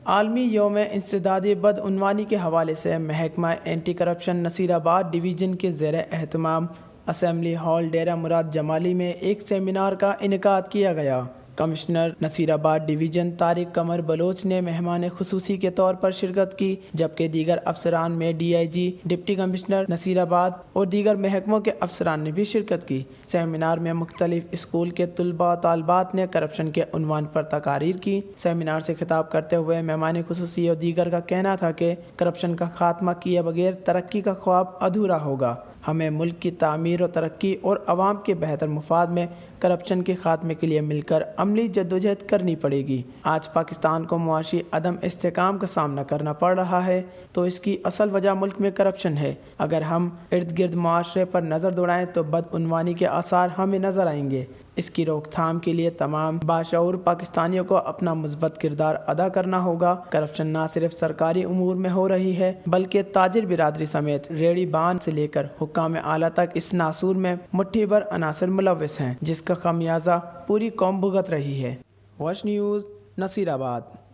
عالمی یوم انسداد بدعنوانی کے حوالے سے محکمہ اینٹی کرپشن نصیر آباد ڈویژن کے زیر اہتمام اسمبلی ہال ڈیرہ مراد جمالی میں ایک سیمینار کا انعقاد کیا گیا۔ کمشنر نصیر آباد ڈویژن طارق قمر بلوچ نے مہمان خصوصی کے طور پر شرکت کی، جبکہ دیگر افسران میں D I G, deputy commissioner Nasirabad اور دیگر محکموں کے افسران نے بھی شرکت کی۔ سیمینار میں مختلف اسکول کے طلباء و طالبات نے کرپشن کے عنوان پر تقاریر کی۔ سیمینار سے خطاب کرتے ہوئے مہمان خصوصی اور دیگر کا کہنا تھا کہ کرپشن کا خاتمہ کیے بغیر ترقی کا خواب ادھورا ہوگا۔ ہمیں ملک کی تعمیر و ترقی اور عوام کے بہتر مفاد میں کرپشن کے خاتمے کے لیے مل کر عملی جدوجہد کرنی پڑے گی۔ آج پاکستان کو معاشی عدم استحکام کا سامنا کرنا پڑ رہا ہے تو اس کی اصل وجہ ملک میں کرپشن ہے۔ اگر ہم ارد گرد معاشرے پر نظر دوڑائیں تو بدعنوانی کے آثار ہمیں نظر آئیں گے۔ اس کی روک تھام کے لیے تمام باشعور پاکستانیوں کو اپنا مثبت کردار ادا کرنا ہوگا۔ کرپشن نہ صرف سرکاری امور میں ہو رہی ہے بلکہ تاجر برادری سمیت ریڑھی بان سے لے کر حکام اعلیٰ تک اس ناسور میں مٹھی بھر عناصر ملوث ہیں، جس کا خمیازہ پوری قوم بھگت رہی ہے۔ واش نیوز، نصیر آباد۔